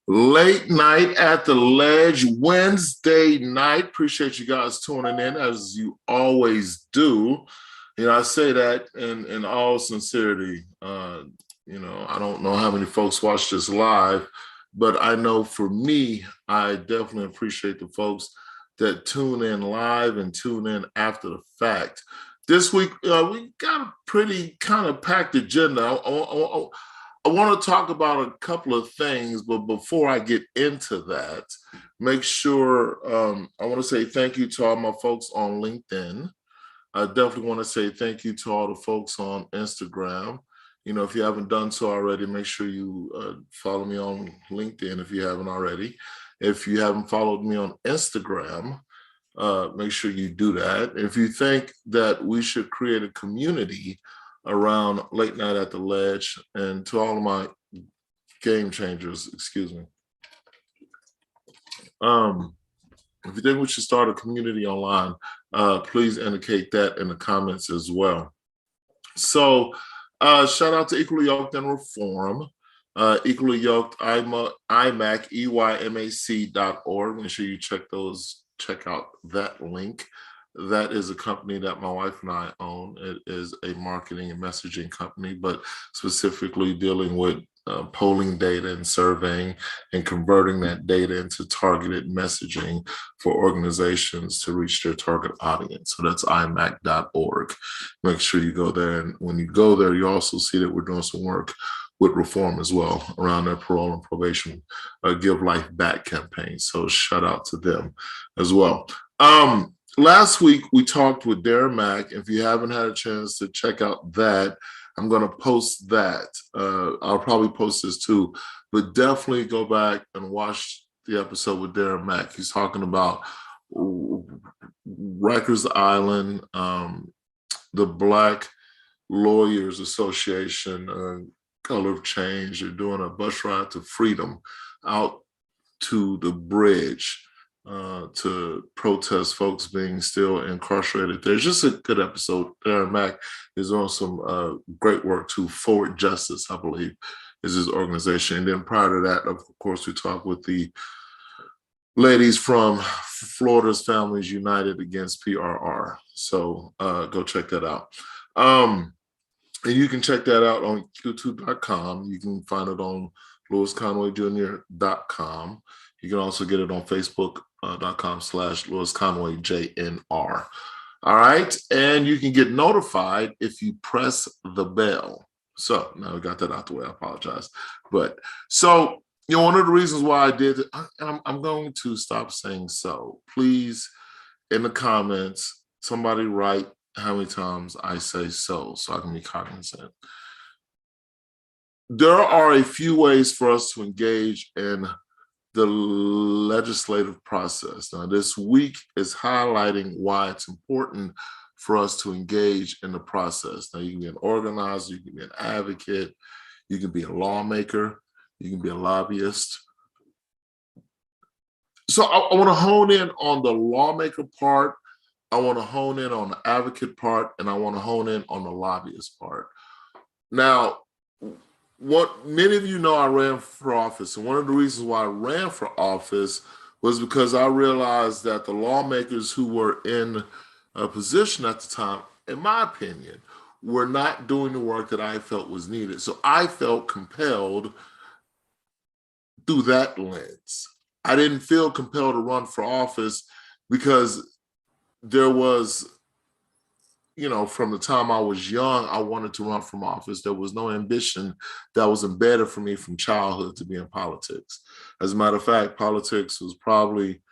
Late night at the Ledge, Wednesday night. Appreciate you guys tuning in as you always do. I say that in all sincerity. I don't know how many folks watch this live, but I know for me, I definitely appreciate the folks that tune in live and tune in after the fact. This week, we got a pretty kind of packed agenda. I want to talk about a couple of things, but before I get into that, make sure I want to say thank you to all my folks on LinkedIn. I definitely want to say thank you to all the folks on Instagram. If you haven't done so already, make sure you follow me on LinkedIn if you haven't already. If you haven't followed me on Instagram, make sure you do that. If you think that we should create a community around Late Night at the Ledge, and to all of my game changers, excuse me. If you think we should start a community online, please indicate that in the comments as well. So shout out to Equally Yoked and Reform, Equally Yoked, IMAC, EYMAC.org. Make sure you check out that link. That is a company that my wife and I own. It is a marketing and messaging company, but specifically dealing with polling data and surveying and converting that data into targeted messaging for organizations to reach their target audience. So that's imac.org. Make sure you go there. And when you go there, you also see that we're doing some work with Reform as well around their parole and probation Give Life Back campaign. So shout out to them as well. Last week, we talked with Darren Mack. If you haven't had a chance to check out that, I'm going to post that. I'll probably post this too, but definitely go back and watch the episode with Darren Mack. He's talking about Rikers Island, the Black Lawyers Association, Color of Change. They're doing a bus ride to freedom out to the bridge. To protest folks being still incarcerated. There's just a good episode. Darren Mack is on some great work too. Forward Justice, I believe, is his organization. And then prior to that, of course, we talked with the ladies from Florida's Families United Against PRR. So go check that out. And you can check that out on youtube.com. You can find it on lewisconwayjr.com. You can also get it on facebook.com/LewisConwayJNR. All right. And you can get notified if you press the bell. So now we got that out the way. I apologize. But so, one of the reasons why I did it, and I'm going to stop saying so. Please, in the comments, somebody write how many times I say so I can be cognizant. There are a few ways for us to engage in the legislative process. Now, this week is highlighting why it's important for us to engage in the process. Now, you can be an organizer, you can be an advocate, you can be a lawmaker, you can be a lobbyist. So I want to hone in on the lawmaker part, I want to hone in on the advocate part, and I want to hone in on the lobbyist part. Now, what many of you know, I ran for office, and one of the reasons why I ran for office was because I realized that the lawmakers who were in a position at the time, in my opinion, were not doing the work that I felt was needed. So I felt compelled through that lens. I didn't feel compelled to run for office because there was, from the time I was young, I wanted to run from office. There was no ambition that was embedded for me from childhood to be in politics. As a matter of fact, politics was probably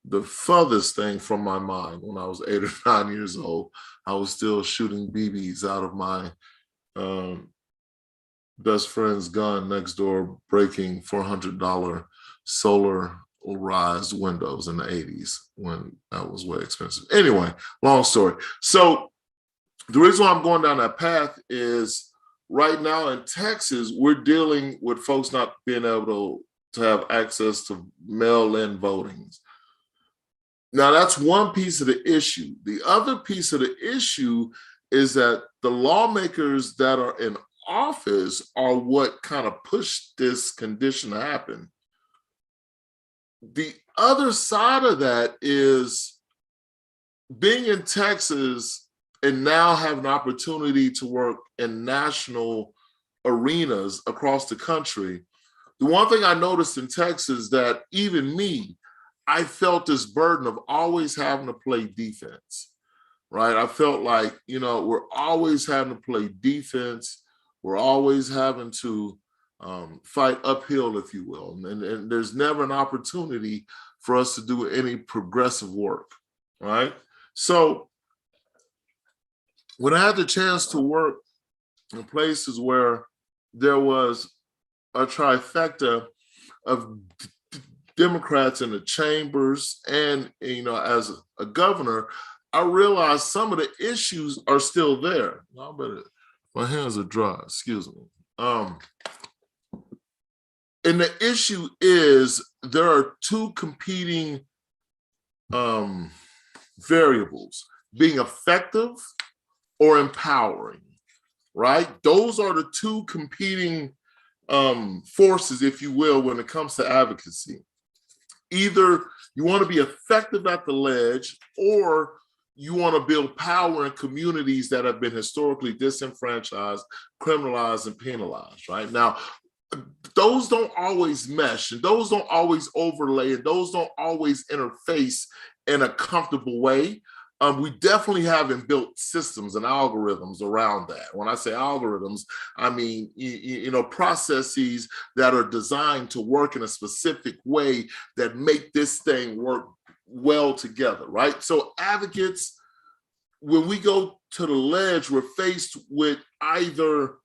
the furthest thing from my mind. When I was 8 or 9 years old, I was still shooting BBs out of my best friend's gun next door, breaking $400 solarized windows in the 80s when that was way expensive. Anyway, long story. So the reason why I'm going down that path is right now in Texas, we're dealing with folks not being able to have access to mail-in voting. Now, that's one piece of the issue. The other piece of the issue is that the lawmakers that are in office are what kind of pushed this condition to happen. the other side of that is being in Texas and now have an opportunity to work in national arenas across the country. The one thing I noticed in Texas that even me, I felt this burden of always having to play defense, right? I felt like, we're always having to play defense. We're always having to fight uphill, if you will. And there's never an opportunity for us to do any progressive work, right? So when I had the chance to work in places where there was a trifecta of Democrats in the chambers and, as a governor, I realized some of the issues are still there. My hands are dry, excuse me. And the issue is there are two competing variables: being effective or empowering, right? Those are the two competing forces, if you will, when it comes to advocacy. Either you want to be effective at the ledge, or you want to build power in communities that have been historically disenfranchised, criminalized, and penalized, right? Now, those don't always mesh, and those don't always overlay, and those don't always interface in a comfortable way. We definitely haven't built systems and algorithms around that. When I say algorithms, I mean, processes that are designed to work in a specific way that make this thing work well together, right? So advocates, when we go to the ledge, we're faced with either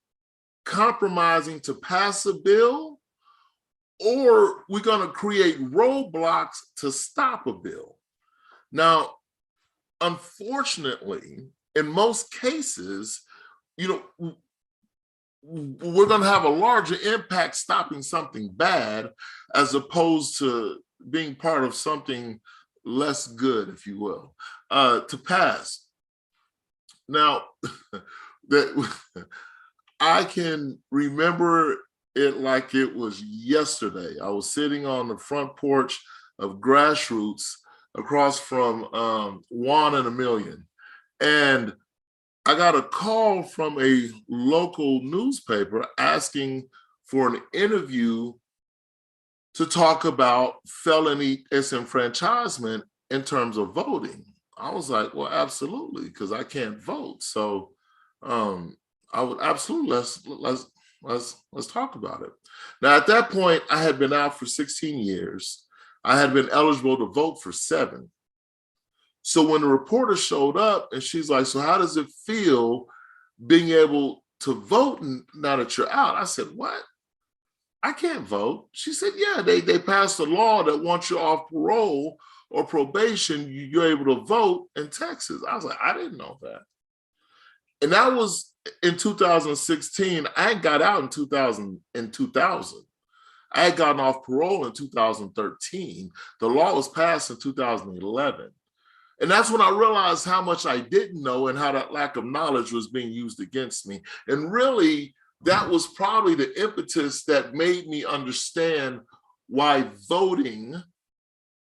compromising to pass a bill, or we're going to create roadblocks to stop a bill. Now, unfortunately, in most cases, we're going to have a larger impact stopping something bad as opposed to being part of something less good, if you will, to pass. Now, I can remember it like it was yesterday. I was sitting on the front porch of Grassroots across from Juan and Emilion. And I got a call from a local newspaper asking for an interview to talk about felony disenfranchisement in terms of voting. I was like, well, absolutely, because I can't vote. So I would absolutely, let's talk about it. Now, at that point, I had been out for 16 years. I had been eligible to vote for 7. So when the reporter showed up and she's like, so how does it feel being able to vote now that you're out? I said, what? I can't vote. She said, yeah, they passed a law that once you're off parole or probation, you're able to vote in Texas. I was like, I didn't know that. And that was in 2016. I got out in 2000. I had gotten off parole in 2013. The law was passed in 2011. And that's when I realized how much I didn't know and how that lack of knowledge was being used against me. And really, that was probably the impetus that made me understand why voting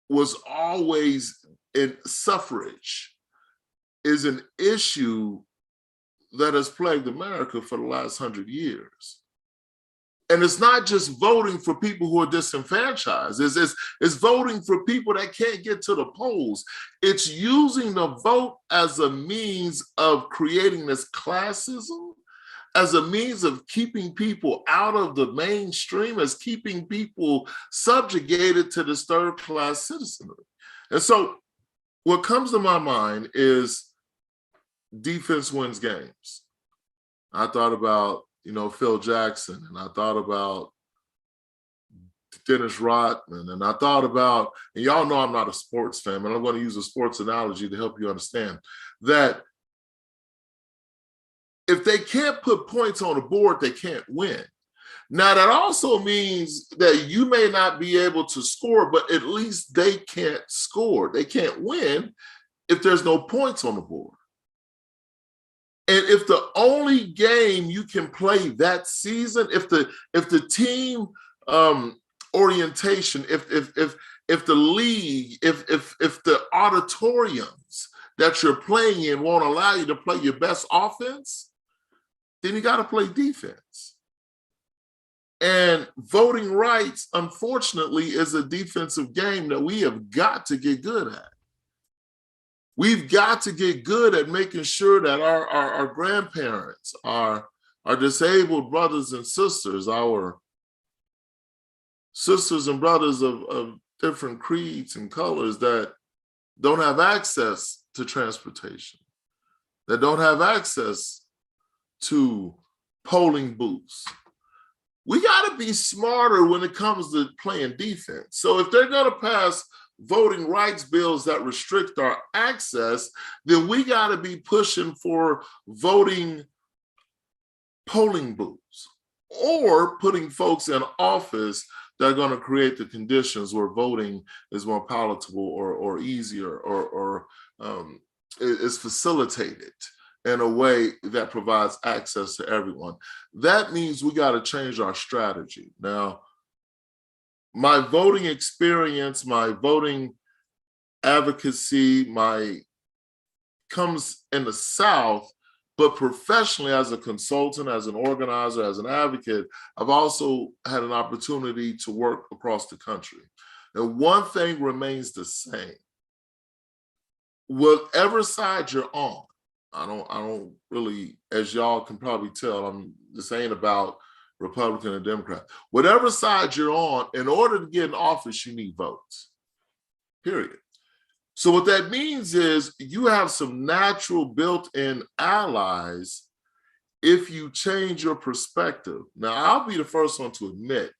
was always in suffrage is an issue that has plagued America for the last 100 years. And it's not just voting for people who are disenfranchised. It's voting for people that can't get to the polls. It's using the vote as a means of creating this classism, as a means of keeping people out of the mainstream, as keeping people subjugated to this third-class citizenry. And so what comes to my mind is defense wins games. I thought about Phil Jackson, and I thought about Dennis Rodman, and I thought about, and y'all know I'm not a sports fan, but I'm going to use a sports analogy to help you understand that if they can't put points on the board, they can't win. Now, that also means that you may not be able to score, but at least they can't score. They can't win if there's no points on the board. And if the only game you can play that season, if the team orientation, if if the league, if the auditoriums that you're playing in won't allow you to play your best offense, then you got to play defense. And voting rights, unfortunately, is a defensive game that we have got to get good at. We've got to get good at making sure that our grandparents, our disabled brothers and sisters, our sisters and brothers of different creeds and colors that don't have access to transportation, that don't have access to polling booths. We got to be smarter when it comes to playing defense. So if they're going to pass voting rights bills that restrict our access, then we got to be pushing for voting polling booths or putting folks in office that are going to create the conditions where voting is more palatable or easier or is facilitated in a way that provides access to everyone. That means we got to change our strategy. Now, my voting experience, my voting advocacy, comes in the South, but professionally as a consultant, as an organizer, as an advocate, I've also had an opportunity to work across the country. And one thing remains the same. Whatever side you're on, I don't really, as y'all can probably tell, this ain't about Republican and Democrat. Whatever side you're on, in order to get in office, you need votes, period. So what that means is you have some natural built-in allies if you change your perspective. Now, I'll be the first one to admit,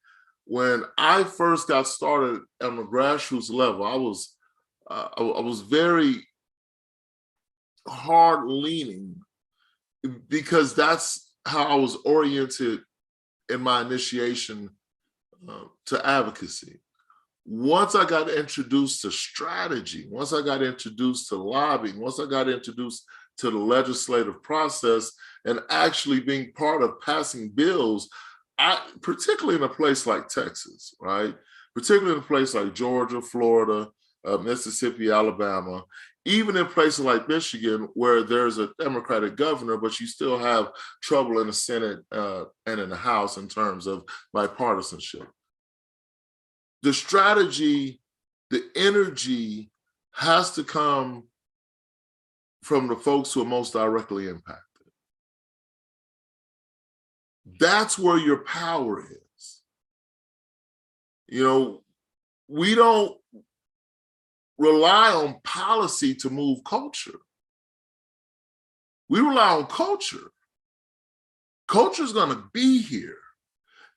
when I first got started on the grassroots level, I was very hard-leaning because that's how I was oriented in my initiation to advocacy. Once I got introduced to strategy, once I got introduced to lobbying, once I got introduced to the legislative process and actually being part of passing bills, particularly in a place like Texas, right? Particularly in a place like Georgia, Florida, Mississippi, Alabama, even in places like Michigan, where there's a Democratic governor, but you still have trouble in the Senate and in the House in terms of bipartisanship. The strategy, the energy has to come from the folks who are most directly impacted. That's where your power is. You know, we don't rely on policy to move culture. We rely on culture. Culture is going to be here.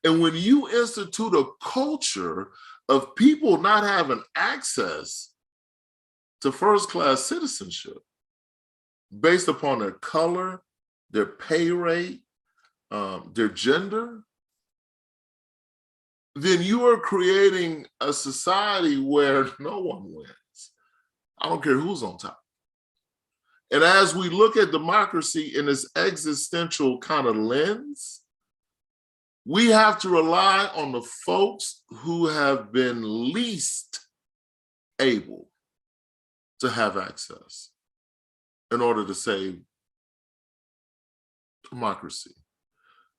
And when you institute a culture of people not having access to first-class citizenship based upon their color, their pay rate, their gender, then you are creating a society where no one wins. I don't care who's on top. And as we look at democracy in this existential kind of lens, we have to rely on the folks who have been least able to have access in order to save democracy.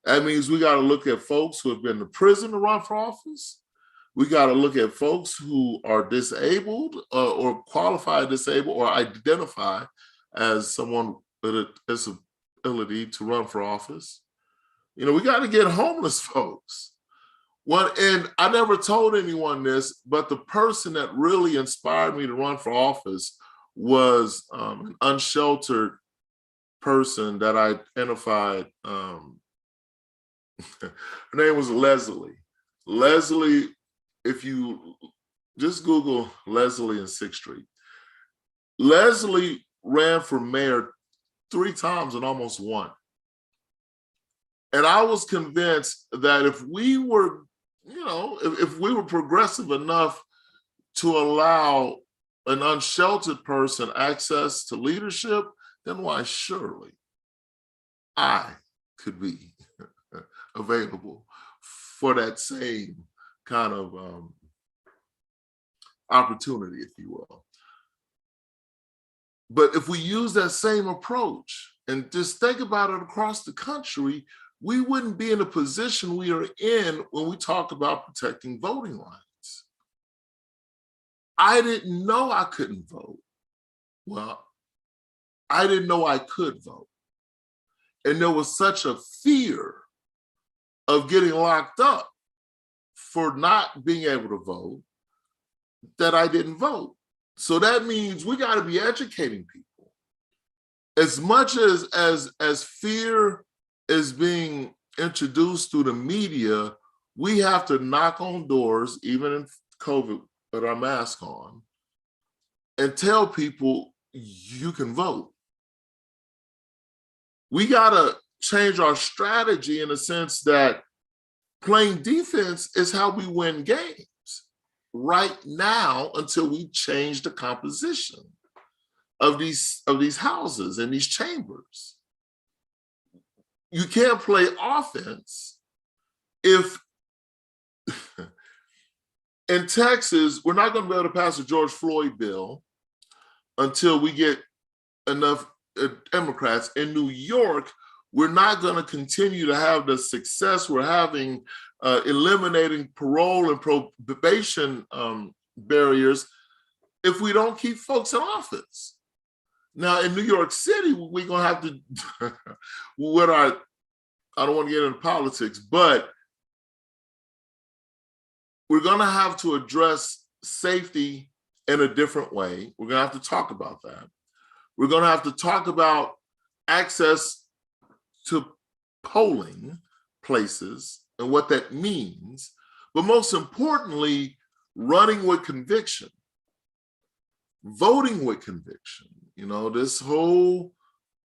That means we got to look at folks who have been to prison to run for office. We got to look at folks who are disabled or qualified disabled or identify as someone with a disability to run for office. You know, we got to get homeless folks. And I never told anyone this, but the person that really inspired me to run for office was an unsheltered person that I identified. Her name was Leslie. Leslie, if you just Google Leslie and 6th Street. Leslie ran for mayor 3 times and almost won. And I was convinced that if we were, if we were progressive enough to allow an unsheltered person access to leadership, then why surely I could be available for that same kind of opportunity, if you will. But if we use that same approach and just think about it across the country, we wouldn't be in the position we are in when we talk about protecting voting rights. I didn't know I couldn't vote. Well, I didn't know I could vote. And there was such a fear of getting locked up for not being able to vote that I didn't vote. So that means we got to be educating people. As much as fear is being introduced through the media, we have to knock on doors, even in COVID with our mask on, and tell people you can vote. We got to change our strategy in the sense that playing defense is how we win games right now until we change the composition of these houses and these chambers. You can't play offense if in Texas, we're not going to be able to pass the George Floyd bill until we get enough Democrats. In New York, we're not going to continue to have the success we're having eliminating parole and probation barriers if we don't keep folks in office. Now, in New York City, we're going to have to, I don't want to get into politics, but we're going to have to address safety in a different way. We're going to have to talk about that. We're going to have to talk about access to polling places and what that means. But most importantly, running with conviction, voting with conviction. You know, this whole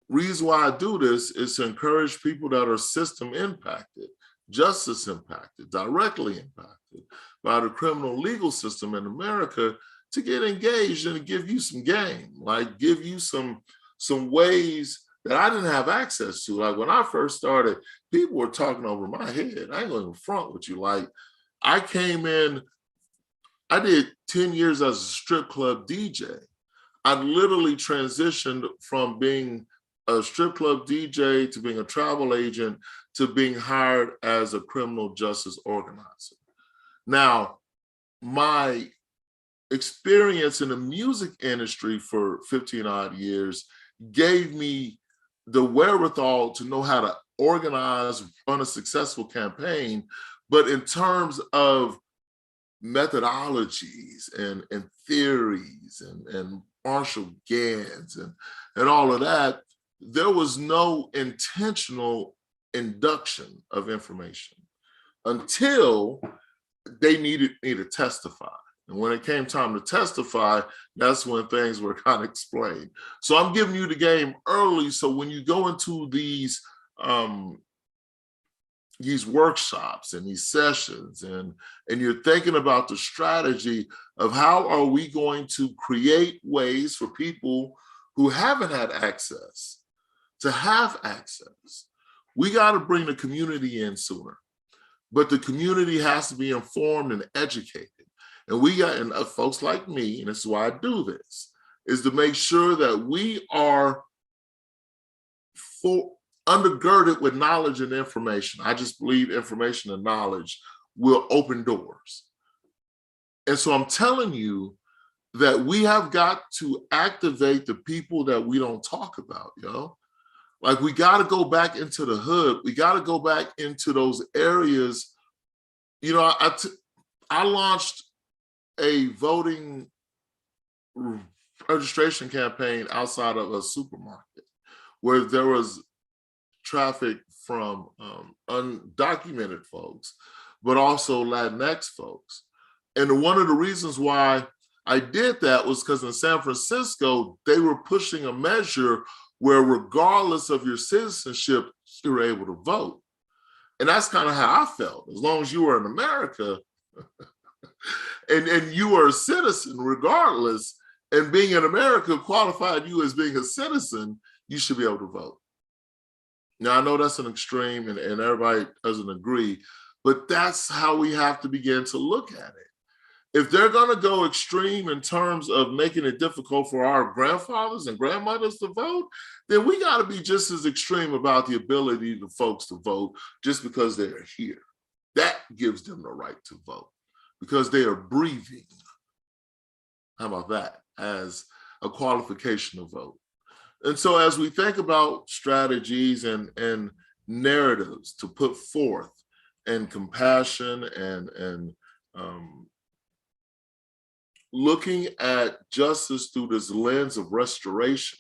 reason why I do this is to encourage people that are system impacted, justice impacted, directly impacted by the criminal legal system in America to get engaged and give you some game, like give you some ways that I didn't have access to. Like when I first started, people were talking over my head. I ain't going to front with you. Like I came in, I did 10 years as a strip club DJ. I literally transitioned from being a strip club DJ to being a travel agent to being hired as a criminal justice organizer. Now, my experience in the music industry for 15 odd years gave me the wherewithal to know how to organize, run a successful campaign. But in terms of methodologies and theories and Marshall Gans and all of that, there was no intentional induction of information until they needed me to testify. And when it came time to testify, that's when things were kind of explained. So I'm giving you the game early. So when you go into these workshops and these sessions and you're thinking about the strategy of how are we going to create ways for people who haven't had access to have access, we got to bring the community in sooner. But the community has to be informed and educated. And we got, and folks like me, and this is why I do this, is to make sure that we are undergirded with knowledge and information. I just believe information and knowledge will open doors. And so I'm telling you that we have got to activate the people that we don't talk about, yo. Like we got to go back into the hood. We got to go back into those areas. You know, I launched a voting registration campaign outside of a supermarket where there was traffic from undocumented folks, but also Latinx folks. And one of the reasons why I did that was because in San Francisco, they were pushing a measure where regardless of your citizenship, you were able to vote. And that's kind of how I felt. As long as you were in America and you were a citizen regardless, and being in America qualified you as being a citizen, you should be able to vote. Now, I know that's an extreme and everybody doesn't agree, but that's how we have to begin to look at it. if they're going to go extreme in terms of making it difficult for our grandfathers and grandmothers to vote, then we got to be just as extreme about the ability of folks to vote just because they're here. That gives them the right to vote because they are breathing. How about that as a qualification to vote? And so as we think about strategies and narratives to put forth and compassion and looking at justice through this lens of restoration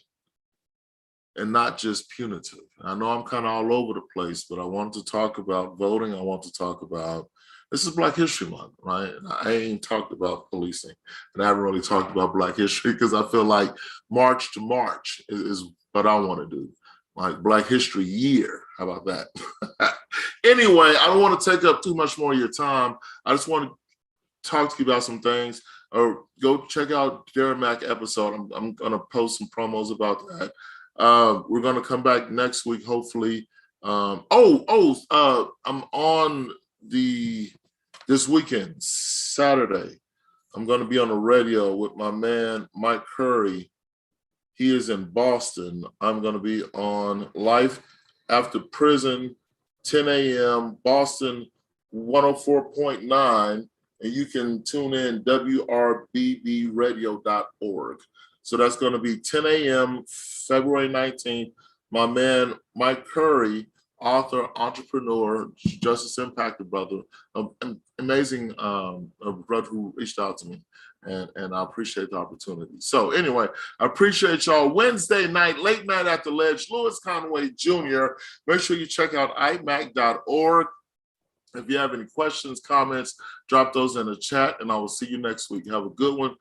and not just punitive. I know I'm kind of all over the place, but I want to talk about voting. I want to talk about, this is Black History Month, right? And I ain't talked about policing, and I haven't really talked about Black history because I feel like March to March is what I want to do, like Black History Year. How about that? Anyway, I don't want to take up too much more of your time. I just want to talk to you about some things. Or go check out Darren Mack episode. I'm gonna post some promos about that. We're gonna come back next week, hopefully. I'm on this weekend, Saturday. I'm gonna be on the radio with my man Mike Curry. He is in Boston. I'm gonna be on Life After Prison, 10 a.m. Boston 104.9. And you can tune in wrbbradio.org. So that's going to be 10 a.m. February 19th. My man, Mike Curry, author, entrepreneur, justice impacted brother, an amazing brother who reached out to me. And I appreciate the opportunity. So anyway, I appreciate y'all. Wednesday night, late night at the Ledge, Louis Conway Jr. Make sure you check out imac.org. If you have any questions, comments, drop those in the chat, and I will see you next week. Have a good one.